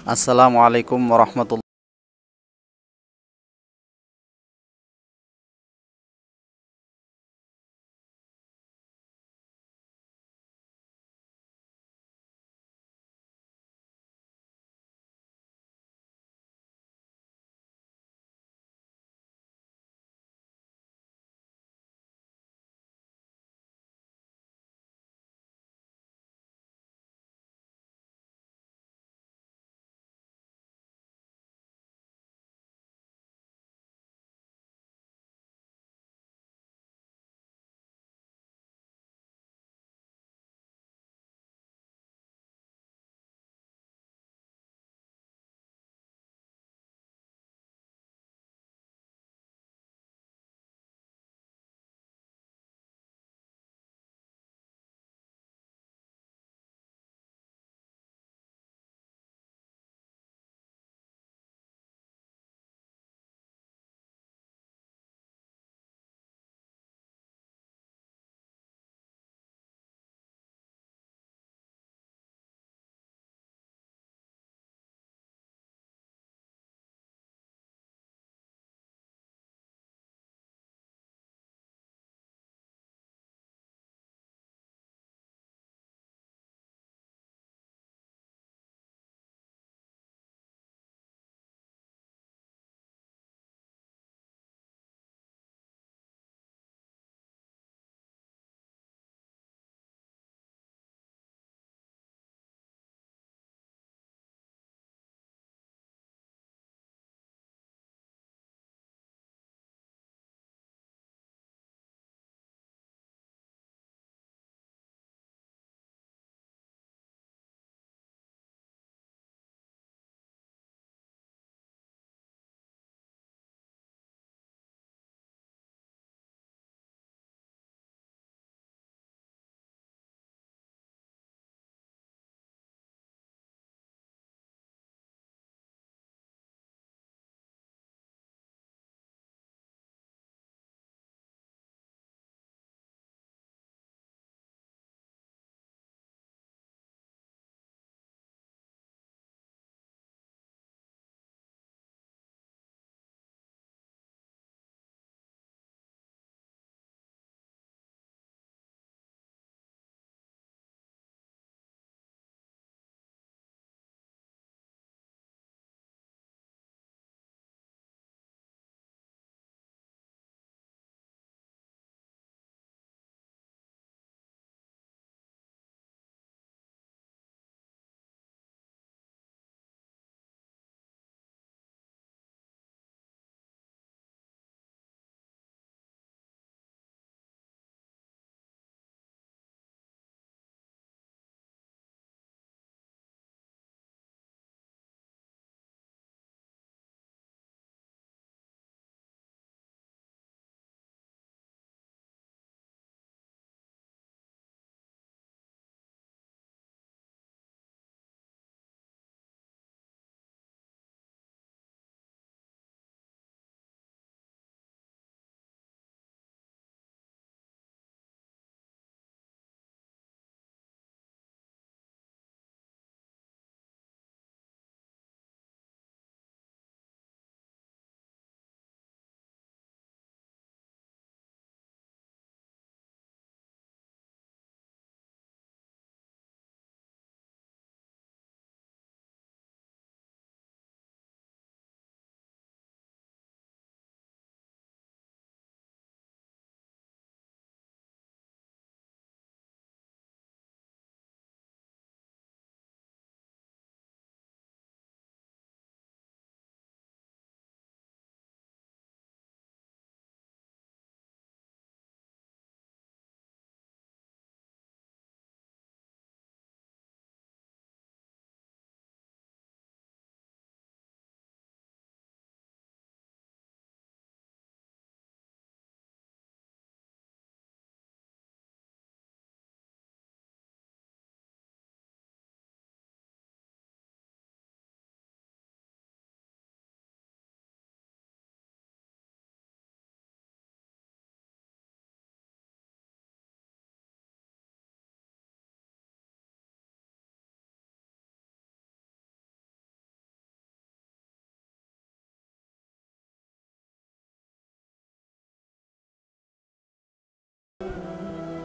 Assalamualaikum warahmatullahi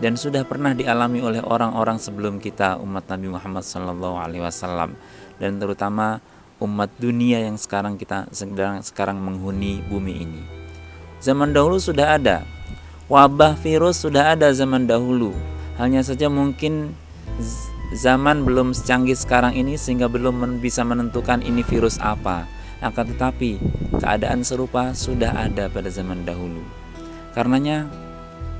dan sudah pernah dialami oleh orang-orang sebelum kita, umat Nabi Muhammad SAW, dan terutama umat dunia yang sekarang menghuni bumi ini. Zaman dahulu sudah ada wabah virus, sudah ada zaman dahulu, hanya saja mungkin zaman belum secanggih sekarang ini sehingga belum bisa menentukan ini virus apa. Akan tetapi keadaan serupa sudah ada pada zaman dahulu. Karenanya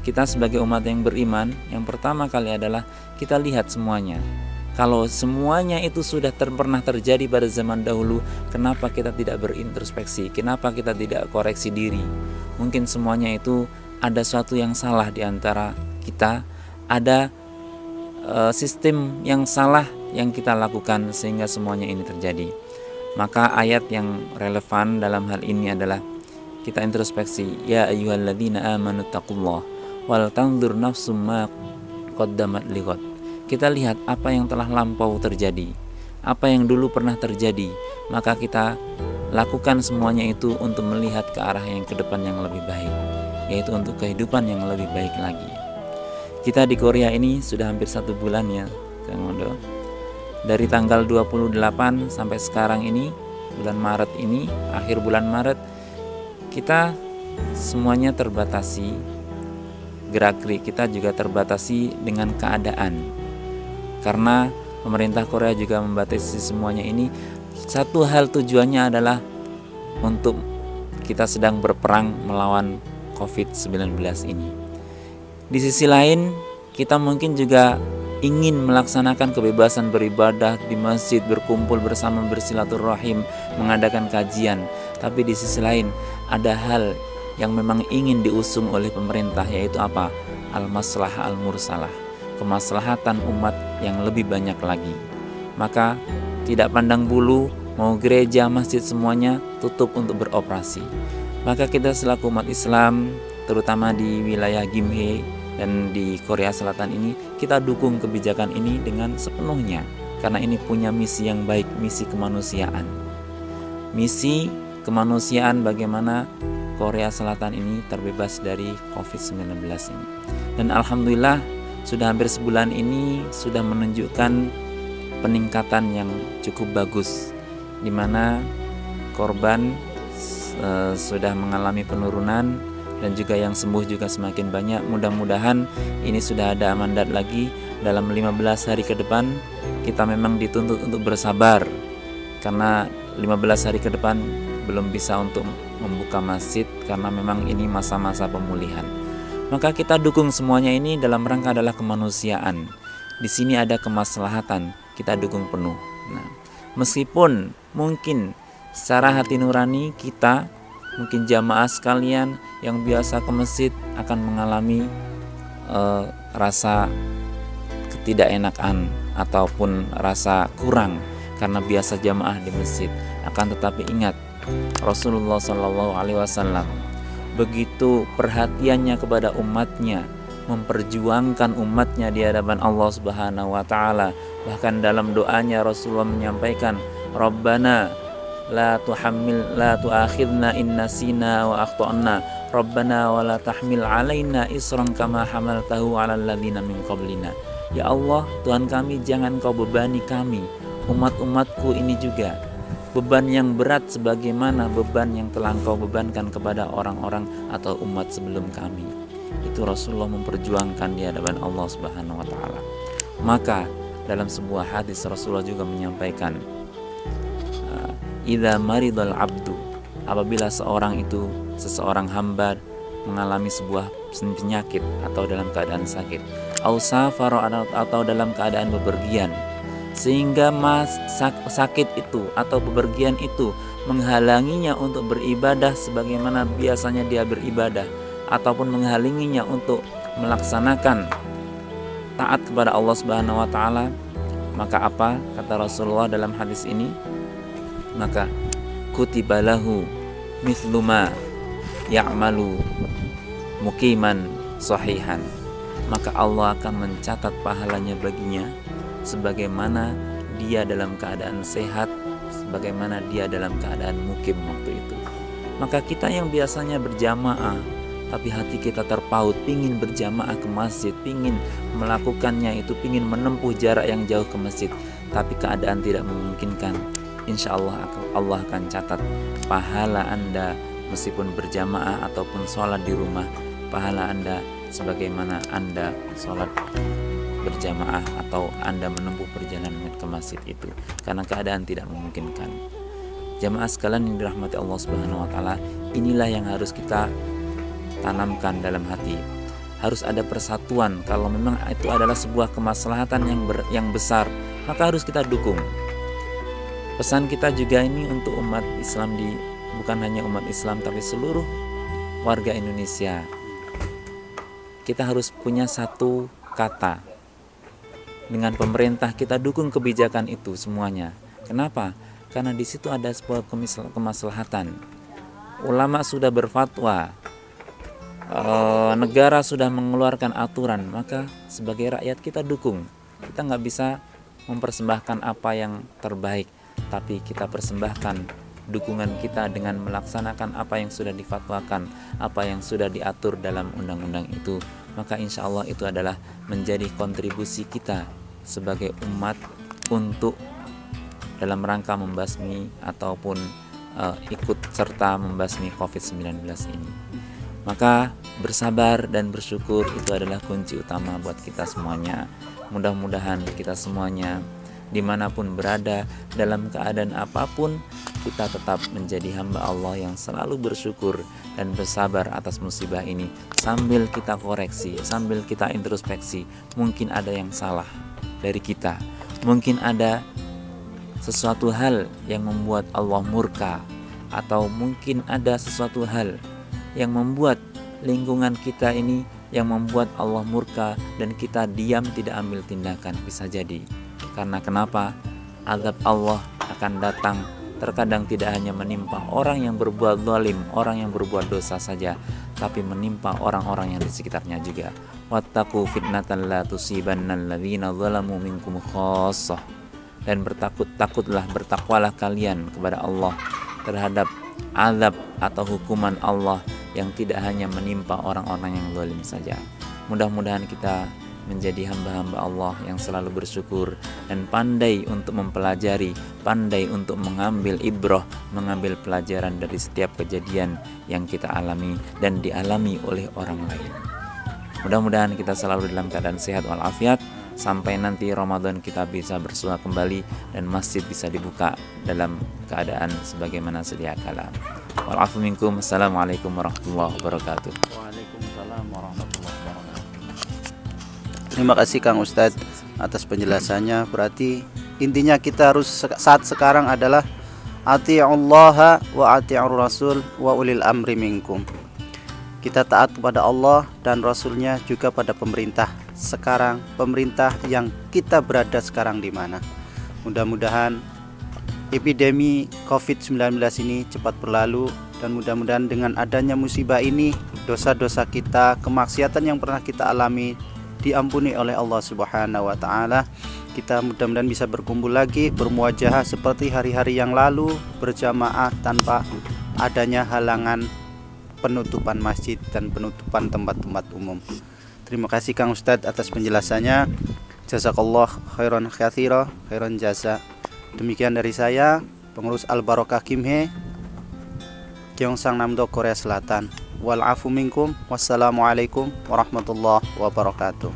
kita sebagai umat yang beriman, yang pertama kali adalah kita lihat semuanya. Kalau semuanya itu sudah pernah terjadi pada zaman dahulu, kenapa kita tidak berintrospeksi? Kenapa kita tidak koreksi diri? Mungkin semuanya itu ada sesuatu yang salah di antara kita, ada sistem yang salah yang kita lakukan sehingga semuanya ini terjadi. Maka ayat yang relevan dalam hal ini adalah kita introspeksi, ya ayyuhalladzina amanu taqullaha wal tanzur nafsum ma qaddamat lighad. Kita lihat apa yang telah lampau terjadi, apa yang dulu pernah terjadi, maka kita lakukan semuanya itu untuk melihat ke arah yang ke depan yang lebih baik, yaitu untuk kehidupan yang lebih baik lagi. Kita di Korea ini sudah hampir 1 bulan ya, Kang Mondo. Dari tanggal 28 sampai sekarang ini, bulan Maret ini, akhir bulan Maret, kita semuanya terbatasi. Gerak-gerik kita juga terbatasi dengan keadaan. Karena pemerintah Korea juga membatasi semuanya ini. Satu hal tujuannya adalah untuk kita sedang berperang melawan COVID-19 ini. Di sisi lain, kita mungkin juga ingin melaksanakan kebebasan beribadah di masjid, berkumpul bersama, bersilaturahim, mengadakan kajian. Tapi di sisi lain, ada hal yang memang ingin diusung oleh pemerintah, yaitu apa? Al-maslahah al-mursalah, kemaslahatan umat yang lebih banyak lagi. Maka tidak pandang bulu, mau gereja, masjid semuanya tutup untuk beroperasi. Maka kita selaku umat Islam, terutama di wilayah Gimhae dan di Korea Selatan ini, kita dukung kebijakan ini dengan sepenuhnya, karena ini punya misi yang baik, misi kemanusiaan. Misi kemanusiaan bagaimana Korea Selatan ini terbebas dari COVID-19 ini. Dan alhamdulillah sudah hampir sebulan ini sudah menunjukkan peningkatan yang cukup bagus, di mana korban sudah mengalami penurunan dan juga yang sembuh juga semakin banyak. Mudah-mudahan ini sudah ada mandat lagi dalam 15 hari ke depan. Kita memang dituntut untuk bersabar, karena 15 hari ke depan belum bisa untuk membuka masjid karena memang ini masa-masa pemulihan. Maka kita dukung semuanya ini dalam rangka adalah kemanusiaan. Di sini ada kemaslahatan, kita dukung penuh. Nah, meskipun mungkin secara hati nurani kita, mungkin jamaah sekalian yang biasa ke masjid akan mengalami rasa ketidakenakan ataupun rasa kurang karena biasa jamaah di masjid. Akan tetapi ingat, Rasulullah SAW begitu perhatiannya kepada umatnya, memperjuangkan umatnya di hadapan Allah Subhanahu wa taala. Bahkan dalam doanya Rasulullah menyampaikan, Rabbana la tu'akhidna in nasina wa akhtana, Rabbana wa la tahmil alaina isran kama hamaltahu 'alal ladzina min qablina. Ya Allah, Tuhan kami, jangan kau bebani kami, umat-umatku ini juga, beban yang berat sebagaimana beban yang telah engkau bebankan kepada orang-orang atau umat sebelum kami. Itu Rasulullah memperjuangkan di hadapan Allah Subhanahu wa taala. Maka dalam sebuah hadis Rasulullah juga menyampaikan, idza maridal abdu, apabila seseorang hamba mengalami sebuah penyakit atau dalam keadaan sakit, au safara atau dalam keadaan bepergian, sehingga sakit itu atau bepergian itu menghalanginya untuk beribadah sebagaimana biasanya dia beribadah, ataupun menghalanginya untuk melaksanakan taat kepada Allah Subhanahu wa taala, maka apa kata Rasulullah dalam hadis ini? Maka kutibalahu mithlu ma ya'malu muqiman sahihan, maka Allah akan mencatat pahalanya baginya sebagaimana dia dalam keadaan sehat, sebagaimana dia dalam keadaan mukim waktu itu. Maka kita yang biasanya berjamaah tapi hati kita terpaut, pingin berjamaah ke masjid, pingin melakukannya itu, pingin menempuh jarak yang jauh ke masjid, tapi keadaan tidak memungkinkan, insya Allah Allah akan catat pahala Anda meskipun berjamaah ataupun sholat di rumah, pahala Anda sebagaimana Anda sholat berjamaah atau Anda menempuh perjalanan ke masjid itu, karena keadaan tidak memungkinkan. Jamaah sekalian yang dirahmati Allah Subhanahu wa taala, inilah yang harus kita tanamkan dalam hati. Harus ada persatuan. Kalau memang itu adalah sebuah kemaslahatan yang besar, maka harus kita dukung. Pesan kita juga ini untuk umat Islam bukan hanya umat Islam tapi seluruh warga Indonesia. Kita harus punya satu kata dengan pemerintah, kita dukung kebijakan itu semuanya. Kenapa? Karena di situ ada sebuah kemaslahatan. Ulama sudah berfatwa, negara sudah mengeluarkan aturan, maka sebagai rakyat kita dukung. Kita nggak bisa mempersembahkan apa yang terbaik, tapi kita persembahkan dukungan kita dengan melaksanakan apa yang sudah difatwakan, apa yang sudah diatur dalam undang-undang itu. Maka insya Allah itu adalah menjadi kontribusi kita sebagai umat untuk dalam rangka membasmi ataupun ikut serta membasmi COVID-19 ini. Maka bersabar dan bersyukur itu adalah kunci utama buat kita semuanya. Mudah-mudahan kita semuanya dimanapun berada, dalam keadaan apapun, kita tetap menjadi hamba Allah yang selalu bersyukur dan bersabar atas musibah ini, sambil kita koreksi, sambil kita introspeksi. Mungkin ada yang salah dari kita, mungkin ada sesuatu hal yang membuat Allah murka, atau mungkin ada sesuatu hal yang membuat lingkungan kita ini yang membuat Allah murka dan kita diam tidak ambil tindakan. Bisa jadi karena kenapa? Azab Allah akan datang terkadang tidak hanya menimpa orang yang berbuat zalim, orang yang berbuat dosa saja, tapi menimpa orang-orang yang di sekitarnya juga. Wattaqu fitnatan la tusibannal ladzina zalamu minkum khassah. Dan bertakwalah kalian kepada Allah terhadap azab atau hukuman Allah yang tidak hanya menimpa orang-orang yang zalim saja. Mudah-mudahan kita menjadi hamba-hamba Allah yang selalu bersyukur dan pandai untuk mempelajari, pandai untuk mengambil ibrah, mengambil pelajaran dari setiap kejadian yang kita alami dan dialami oleh orang lain. Mudah-mudahan kita selalu dalam keadaan sehat walafiat sampai nanti Ramadan kita bisa bersua kembali dan masjid bisa dibuka dalam keadaan sebagaimana sedia kala. Walafu minkum. Assalamualaikum warahmatullahi wabarakatuh. Waalaikumsalam warahmatullahi wabarakatuh. Terima kasih Kang Ustadz atas penjelasannya. Berarti intinya kita harus saat sekarang adalah ati'ullaha wa ati'ur rasul wa ulil amri minkum. Kita taat kepada Allah dan Rasulnya, juga pada pemerintah sekarang, pemerintah yang kita berada sekarang di mana. Mudah-mudahan epidemi COVID-19 ini cepat berlalu, dan mudah-mudahan dengan adanya musibah ini, dosa-dosa kita, kemaksiatan yang pernah kita alami diampuni oleh Allah Subhanahu wa taala. Kita mudah-mudahan bisa berkumpul lagi, bermuajahah seperti hari-hari yang lalu, berjamaah tanpa adanya halangan penutupan masjid dan penutupan tempat-tempat umum. Terima kasih Kang Ustadz atas penjelasannya. Jazakallah khairan katsira, khairan jasa. Demikian dari saya, pengurus Al Barokah Kimhe, Gyeongsang Namdo, Korea Selatan. Wal afu minkum. Wassalamualaikum warahmatullahi wabarakatuh.